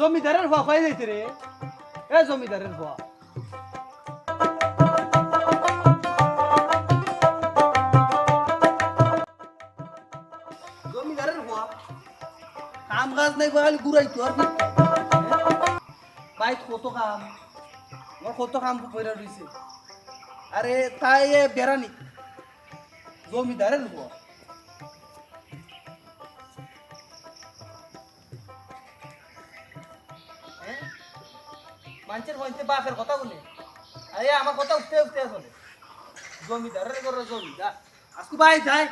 জমিদারের ভুয়া কই যাইতে রে এ জমিদারের ভুয়া জমিদারের ভুয়া কাম কাজ নাই খালি ঘুরাই তো আর কি বাইক কত কাম আমার কত কাম পয়রা রইছে আরে তাই বেড়ানি জমিদারের ভুয়া মানুষের হইতে বাপের কথা বলে আরে আমার কথা উঠতে উঠতে চলে জমিদারের ঘরে জমিদার আজকে ভাই যাই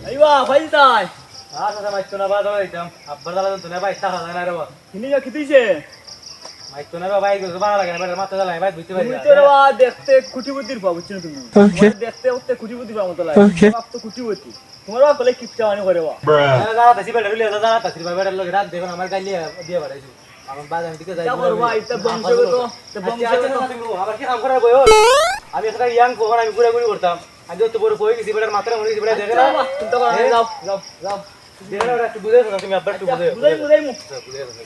আইবা ভাই তাই আচ্ছা মাইতো না বাদ হইতাম আব্বার দালা তো না ভাই টাকা জানা রে বাবা কিনি যা খিতিছে মাইতো না ভাই গো বানা লাগে না মাথা জ্বালাই ভাই বুঝতে পারি তুমি তো রেবা দেখতে কুটিপতির পাবো চিনো তুমি তোমার দেখতে উঠতে কুটিপতি পাবো তো লাগে বাপ তো কুটিপতি তোমার বাপ বলে কিপটা আনি করে বা দাদা তাসি বেটা রইলে দাদা তাসি ভাই বেটার লগে রাত দেখুন আমার গাইলে দিয়ে বাড়াইছি আমার বাজার দিকে যাই তারপর ভাই তা বংশগত তো বংশগত আবার কি কাম করার বয়স আমি একটা ইয়াং কোন আমি ঘুরে ঘুরে করতাম আজ তো বড় কই গেছি বেটার মাথায় মনে গেছি বেটা দেখে না চিন্তা করো যাও যাও যাও দেখে না একটু বুঝে না তুমি আব্বার একটু বুঝে বুঝাই বুঝাই মু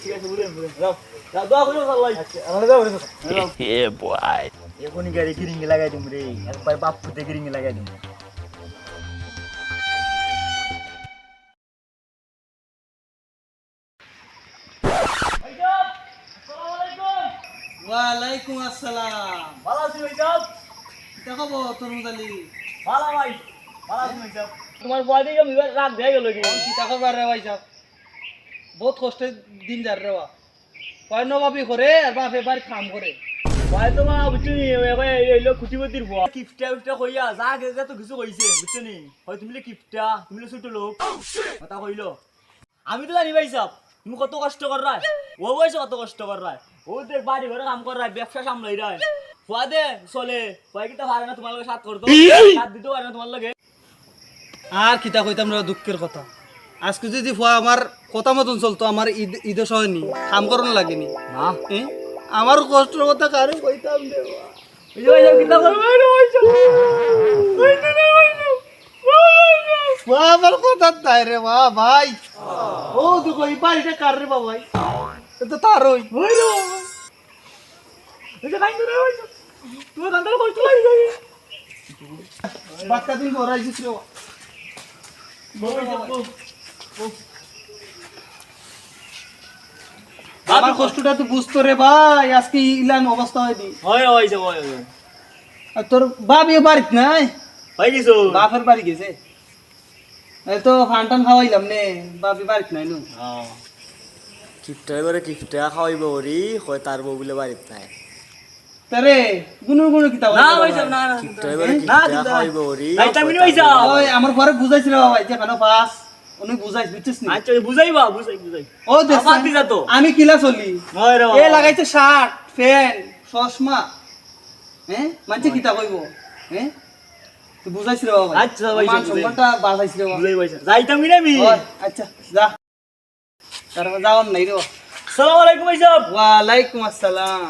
ঠিক আছে বুঝাই বুঝাই যাও যাও দোয়া করো আল্লাহ আমরা যাও Yeah, boy. এখনই গাড়ি কিরিং লাগাই দিম রে একবার বাপ ফুটে কিরিং লাগাই দিম ওয়ালাইকুম আসসালাম ভালো আছি ভাই সাহেব দেখো তরমুজ আলী ভালো ভাই ভালো আছি ভাই সাহেব তোমার বয় দিকে রাত হয়ে গেল কি কি টাকা বার রে ভাই সাহেব বহুত কষ্টের দিন যার রে বা কয় নবাবি করে আর বাপে বাড়ি কাম করে বয় তো মা বুঝছি এই লোক কুটিপতির বয় কিপটা কিপটা কইয়া যা গেছে তো কিছু কইছে বুঝছো নি হয় তুমি কিপটা তুমি ছোট লোক কথা কইলো আমি তো জানি ভাই সাহেব তুমি কত কষ্ট কর রায় ও বয়সে কত কষ্ট কর রায় ও দেখ বাড়ি ঘরে কাম কর রায় ব্যবসা সামলাই রায় ফুয়া দে চলে ফুয়া কিটা পারে না তোমার লগে সাথ করতো সাথ দিতে পারে না তোমার লগে আর কিতা কইতাম না দুঃখের কথা আজকে যদি ফুয়া আমার কথা মতন চলতো আমার ঈদে সহনি কাম করানো লাগেনি না আমার কষ্টের কথা কারো কইতাম রে এই যে ভাই সাহেব কিটা করবে না ভাই ফুয়া আমার কথা তাই রে বা ভাই ও দেখো এই বাড়িটা কার রে বা ভাই এ তো তার ওই ওই রে এই যে কাইন্দ রে ভাই তুই কান্দা কষ্ট লাগি যাবে বাচ্চা দিন ভরাইছিস রে আমার কষ্টটা তো বুঝতো রে ভাই আজকে ইলান অবস্থা হয়নি হয় হয় যে হয় আর তোর বাবি বাড়িত নাই হয় কিছু বাপের বাড়ি গেছে এই তো ফান্টান খাওয়াইলাম নে বাবি বাড়িত নাই নু কিপটা এবারে কিপটা খাওয়াইব ওরি হয় তার বউ বলে বাড়িত নাই তারে গুনুর গুনু কিতা না ভাই সাহেব না কিপটা এবারে কিপটা খাওয়াইব ওরি ভাইটামিন ভাই সাহেব ওই আমার ঘরে বুঝাইছিল বাবা যে কেন পাস উনি বুঝাইছ বুঝছিস নি আচ্ছা বুঝাইবা বুঝাই বুঝাই ও দেখ আমার দিদা তো আমি কিলা চলি হয় রে এ লাগাইছে শার্ট প্যান্ট চশমা হ্যাঁ মানছে কিতা কইব হ্যাঁ তুই বুঝাইছিল বাবা আচ্ছা ভাই সাহেব, বুঝাই। সম্মানটা বাড়াইছিল বাবা বুঝাই ভাই সাহেব যাইতাম কি আমি ওই, আচ্ছা যা তারপর যাওয়ার নাই রে আসসালামু আলাইকুম ভাই সাহেব ওয়ালাইকুম আসসালাম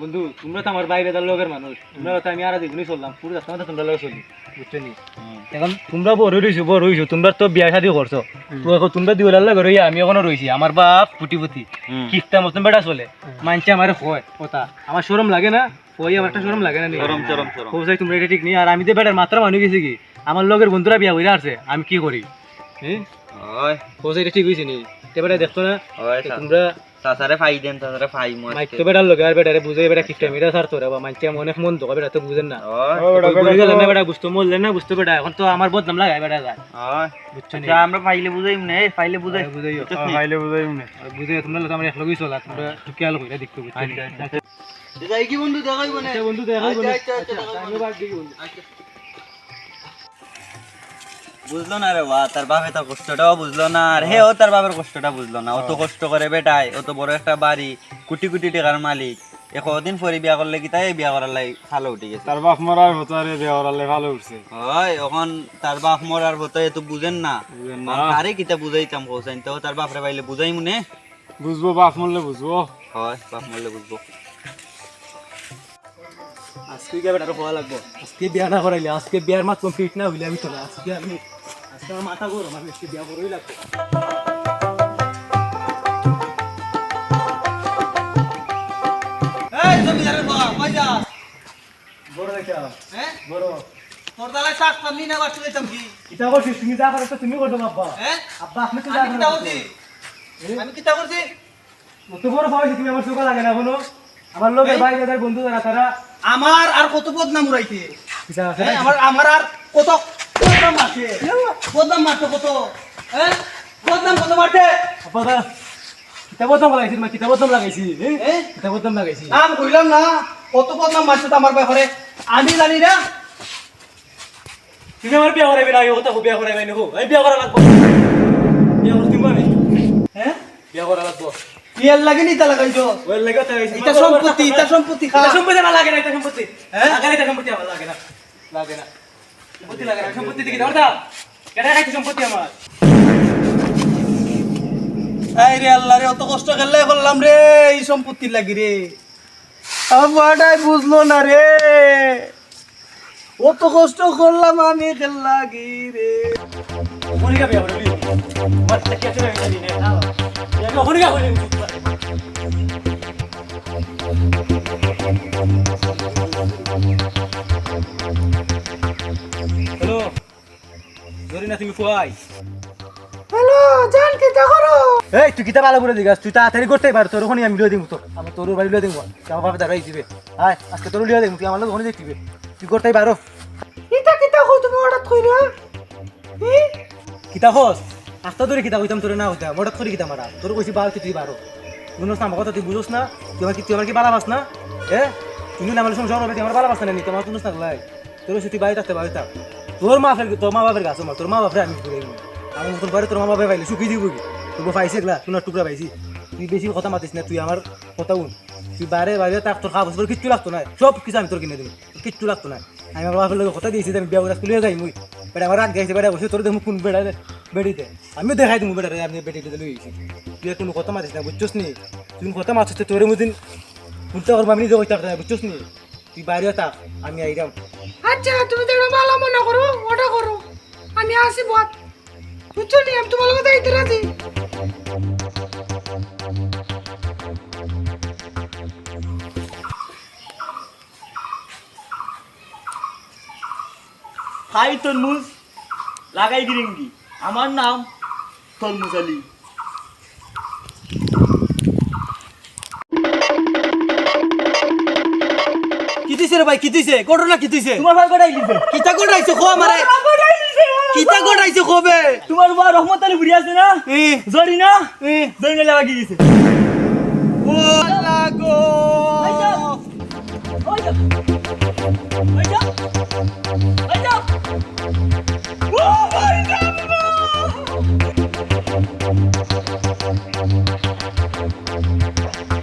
বন্ধু তোমরা তো আমার বাইরে দার লোকের মানুষ তোমরা তো আমি আর দেখুনি চললাম পুরো রাস্তা মতো তোমরা লোক চলি বুঝছো নি এখন তোমরা বড় রইছো তোমরা তো বিয়া শাদি করছো তো এখন তোমরা দিওলার লাগে রইয়া আমি এখনো রইছি আমার বাপ পুটিপতি কিস্তা মতন বেটা চলে মানছে আমার হয় কথা আমার শরম লাগে না ওই আমার একটা শরম লাগে না চরম তোমরা এটা ঠিক নেই আর আমি তো বেটার মাত্রা মানুষ গেছি কি আমার লোকের বন্ধুরা বিয়া হইরা আসছে আমি কি করি হ্যাঁ এটা ঠিক হয়েছে নি বেটা দেখতো না তোমরা তাছাড়া ফাই দেন তাছাড়া ফাই মই মাইক তো বেটার লগে আর বেটারে বুঝাই বেটা কিপটা মিরা সার তোরা বা মানছে অনেক মন তো বেটা তো বুঝেন না বুঝে গেল না বেটা বুঝতো মরলেন না বুঝতো বেটা এখন তো আমার বদনাম লাগায় বেটা যায় বুঝছো নি আমরা ফাইলে বুঝাইম না ফাইলে বুঝাই বুঝাইও ফাইলে বুঝাইও না বুঝাই তোমরা তো আমার এক লগেই চলা তোমরা টুকিয়াল কইরা দেখতে বুঝছো যাই কি বন্ধু দেখাইব না বন্ধু দেখাইব না আচ্ছা আমি বাদ দিই বন্ধু বুঝলো না রে বা তার বাপে তার কষ্টটাও বুঝলো না আর হেও তার বাপের কষ্টটা বুঝলো না ও তো কষ্ট করে বেটায় ও তো বড় একটা বাড়ি কোটি কোটি টাকার মালিক কদিন পরে বিয়া করলে কি তাই বিয়া করার লাই ভালো উঠে গেছে তার বাপ মরার ভেতরে বিয়া করালে ভালো উঠছে হয় এখন তার বাপ মরার হতো এত বুঝেন না বুঝেন না। আরে কিতা বুঝাইতাম কোসাইন তো তার বাপরে পাইলে বুঝাই মনে বুঝবো বাপ মরলে বুঝবো হয় বাপ মরলে বুঝবো আজকে গিয়ে বেটার হওয়া লাগবো আজকে বিয়া না করাইলে আজকে বিয়ার মাত কমপ্লিট না হইলে আমি তো না আজকে আমার মাথা গরম আমি আজকে বিয়া করই লাগবো এই জমিদারের বাবা কই যা বড় দেখা হ্যাঁ বড় তোর দালাই শাক পানি না বাসলে তুমি এটা করছিস তুমি যা করছো তুমি করছো বাবা হ্যাঁ আব্বা আপনি তো যা আমি কিতা করছো করছি আমি কিতা করছি তো বড় পাইছি তুমি আমার চোখা লাগে না কোনো আমার লোকের ভাই দাদার বন্ধু যারা তারা আমার আর কত বদনাম উড়াইতে কিতা আছে হ্যাঁ আমার আর কত বদনাম আছে বদনাম মারতে কত হ্যাঁ বদনাম কত মারতে আব্বা কিতা বদনাম লাগাইছি মা কিতা বদনাম লাগাইছি হ্যাঁ কিতা বদনাম লাগাইছি নাম কইলাম না কত বদনাম মারছে তো আমার ব্যাপারে আমি জানি না তুমি আমার বিয়া করাইবে না এই কথা বিয়া করাইবে না এই বিয়া করা লাগবো বিয়া করতে পারবে হ্যাঁ বিয়া করা লাগবো বিয়ের লাগে নি তা লাগাইছো ওই লাগে তো এটা সম্পত্তি খা এটা সম্পত্তি আমার লাগে না এটা সম্পত্তি হ্যাঁ? লাগে না এটা সম্পত্তি আমার লাগে না লাগে না সম্পত্তি লাগে না সম্পত্তি দিকে দাও দাও কেন রাখছি সম্পত্তি আমার এই রে আল্লাহ রে অত কষ্ট খেললে করলাম রে এই সম্পত্তির লাগি রে আমার বাড়াই বুঝলো না রে অত কষ্ট করলাম আমি খেল লাগি রে ওখানে বিয়া করবি আমার টাকা আছে না জানি না আমি ওখানে গিয়ে করবি হ্যালো জরিনা তুমি কই হ্যালো জান কি করো এই তুই কিতা ভালো করে দিগাস তুই তাড়াতাড়ি করতেই পার তোর ওখানে আমি লিয়ে দিব তো আমার তোর বাড়ি লিয়ে দিব আমার বাবা দাঁড়াই দিবে আয় আজকে তোর লিয়ে দিব তুই আমার লোক ওখানে দেখবি তুই করতেই পারো কিতা কিতা কো তুমি হঠাৎ কইরা কিতা হস আস্তা ধরে কিতা কইতাম তোরে না হইতা হঠাৎ করে কিতা মারা তোর কইছি বার তুই বারো বুঝোস না আমার কথা তুই বুঝোস না তুই আমার কি বালাবাস না তুমি না আমার সংসার হবে আমার বালাবাস না নি তোমার তুই না লাই তোর তুই বাড়ি থাকতে বাড়ি থাক তোর মা বাপের গাছ তোর মা বাপরে আমি ঘুরে আমি তোর বাড়ি তোর মা বাপে পাইলে শুকিয়ে দিব কি তোর পাইছে এগুলা সোনার টুকরা পাইছি তুই বেশি কথা মাতিস না তুই আমার কথা উন তুই বাইরে তাক তোর খাওয়া বছর কিচ্ছু লাগতো না সব কিছু আমি তোর কিনে দেবো কিচ্ছু লাগতো না আমি আমার বাপের লোক কথা দিয়েছি আমি বিয়া করে স্কুলে যাই মুই বেটা আমার রাত গাইছে বেটা বসে তোর দেখুন কোন বেড়া বেড়িতে আমিও দেখাই দিব বেটা আমি বেটিতে লই গেছি তুই কোনো কথা মাতিস না বুঝছস নি তুই কথা মাতিস তোর মুদিন উল্টা করবো আমি নিজে কইতে পারতাম বুঝছস নি তুই বাইরে থাক আমি আইরাম আচ্ছা তুমি তো ভালো মনে করো ওটা করো আমি আসি বাদ বুঝছো নি আমি তোমার কথা দিতে রাজি হাই তরমুজ লাগাই গিরিঙ্গি আমার নাম তরমুজ আলী কি দিছে রে ভাই কি দিছে ঘটনা কি দিছে তোমার ভাই কোটাই দিছে কিতা ঘটাইছে খো আমারে কিতা ঘটাইছে খবে তোমার বা রহমত আলী ঘুরি আছে না জরি না জরি না লাগি গেছে ও লাগো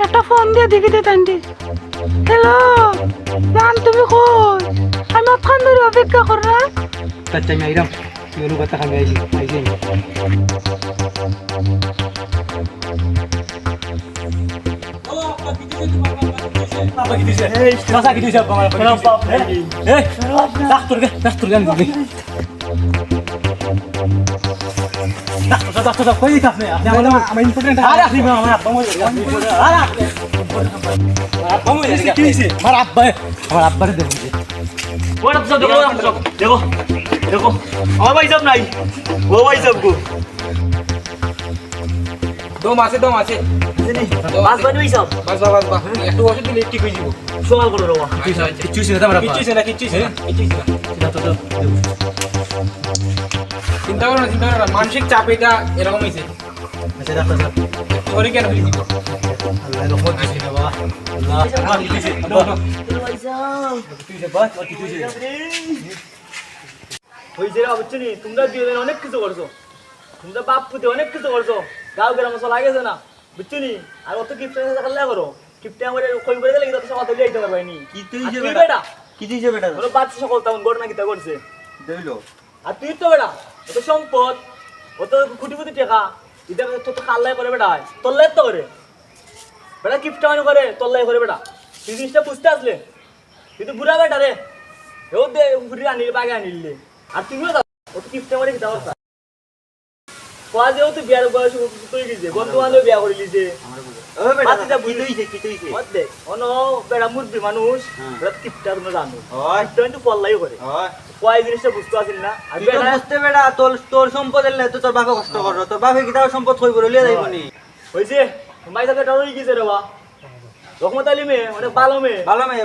একটা ফোন দিয়ে দেখি দে তান্ডি হ্যালো জান তুমি কই আমি অতক্ষণ ধরে অপেক্ষা কর না আচ্ছা আমি আইরাম তুই অনু কথা খামি আইলি আইলি বাবা কি দিছে এই বাসা কি দিছে বাবা বাপ নাই এই ডাক্তার গান দিবি ডাক্তার কই দিছ আপনি আমার ইম্পর্টেন্ট আরে আপনি আমার আব্বা মরে গেছে আরে আব্বা মরে গেছে কি হইছে আমার আব্বারে দেখুন ওটা তো দেখো দেখো আমার ভাই সব নাই ও ভাই সব গো দম আছে বাস বানি ভাই সব বাস একটু ওষুধ দিলে ঠিক হয়ে যাব সকাল করে রবা কিচ্ছু ছিল না আমার আব্বা কিচ্ছু ছিল চিন্তা করো না মানসিক চাপ এটা এরকম হয়েছে আচ্ছা ডাক্তার সাহেব করে কেন হয়ে দিব আল্লাহ রহমত দিছে বাবা আল্লাহ রহমত দিছে ভাই সব তুই যে বাস কি তুই যে হয়েছে রে বুঝছো নি তোমরা দুজন অনেক কিছু করছো তোমরা বাপ পুতে অনেক কিছু করছো গাঁও গ্রামে চলা গেছে না বুঝছো নি আর অত কিপটা খেলা করো কিপটা আমার কই করে দিলে তো সকাল থেকে আইতে পারবাই নি কি তুই যে বেটা বেটা কি তুই যে বেটা ওর বাচ্চা সকল তেমন ঘটনা কিতা করছে দেইলো আর তুই তো বেটা অত সম্পদ অত খুঁটি ফুটি টেকা এটা তো তো কাল্লাই করে বেটা তোল্লাই তো করে বেটা কিপটা মানে করে তোল্লাই করে বেটা তুই জিনিসটা বুঝতে আসলে তুই তো বুড়া বেটা রে ও দে ঘুরি আনিলে বাগে আনিলে আর তুমিও যাও ও তো কিপটা মানে কিতা করতা কোয়া যেও তো বিয়ার বয়স তুই গিয়েছে বন্ধু বান্ধব বিয়া করে লিছে ও বেটা বাচ্চাটা কি তুইছে কি তুইছে দেখ অন বেড়া মুরবি মানুষ হ্যাঁ। বেড়া কিপটা তোমরা জানো হয় কিপটা কিন্তু পল্লাই করে হয় কয় জিনিসটা বুঝতে আসিল না আর তুই তো বেড়া বুঝতে বেটা তোর তোর সম্পদ এলে তো তোর বাপে কষ্ট করো তোর বাপে কি তার সম্পদ কই বলে লিয়ে যাইব নি হয়েছে ভাই সাথে টাউন গিয়েছে রে বা রহমত আলী মেয়ে অনেক ভালো মেয়ে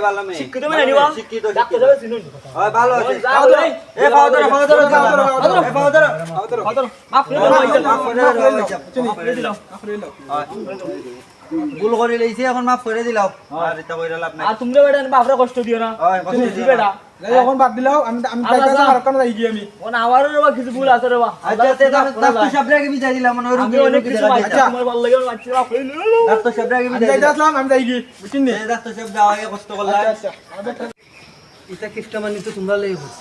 ভালো মেয়ে শিক্ষিত মেয়ে নিবা শিক্ষিত ডাক্তার যাবে চিনুন হয় ভালো আছে যাও ভাই এ পাও ধরো পাও ধরো এ পাও ধরো মাফ করে দাও ভাই মাফ করে দাও মাফ করে দিলাম ভুল করে লইছি এখন মাফ করে দিলাও আর এটা কইরা লাভ নাই আর তোমরা বেটা বাপরা কষ্ট দিও না হয় কষ্ট দি বেটা এখন বাদ দিলাও আমি আমি যাইতাছি আর কোন যাই গিয়ে আমি ওন আমারও রে বা কিছু ভুল আছে রে বা আচ্ছা তে ডাক্তার সাহেবকে বিচার দিলাম মানে ওই আমি অনেক কিছু বাচ্চা তোমার ভালো লাগে বাচ্চা মাফ করে দিলাম ডাক্তার সাহেবকে আমি বিচার দিলাম যাইতাছিলাম আমি যাই গিয়ে বুঝছেন নি ডাক্তার সাহেব যাওয়া আগে কষ্ট করলা এটা কিফটা মানি তো তোমরা লেগে বলছি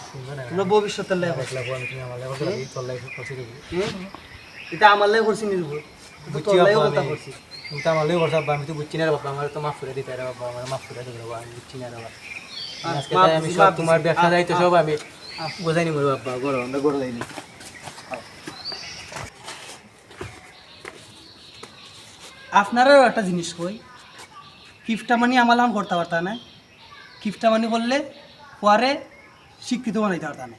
তোমরা ভবিষ্যতের লেগে বলছি এটা আমার লেগে করছি নিজে বুঝছি কথা করছি তুমি তো আমার লেগে করছো আব্বা, আমি তো বুঝছি না রে বাবা, আমার তো মাফ করে দিতে রে বাবা, আমার মাফ করে দিতে বাবা, আমি বুঝছি না রে বাবা। আজকে তাই আমি সব তোমার ব্যবসা দায়িত্ব সব আমি বোঝাই নিব রে বাবা, গড় আমরা গড় লাইনি। আপনারাও একটা জিনিস কই কিফটা মানি আমার নাম করতে পারতা না কিফটা মানি করলে পরে শিক্ষিত বানাইতে পারতা না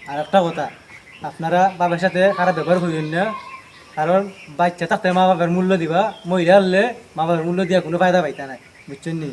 আর একটা কথা, আপনারা বাবার সাথে খারাপ ব্যবহার করেন না, কারণ বাচ্চা থাকতে মা বাবার মূল্য দিবা, মহিলা হলে মা বাবার মূল্য দিয়া কোনো ফায়দা পাইতা নাই, বুঝছেন নি?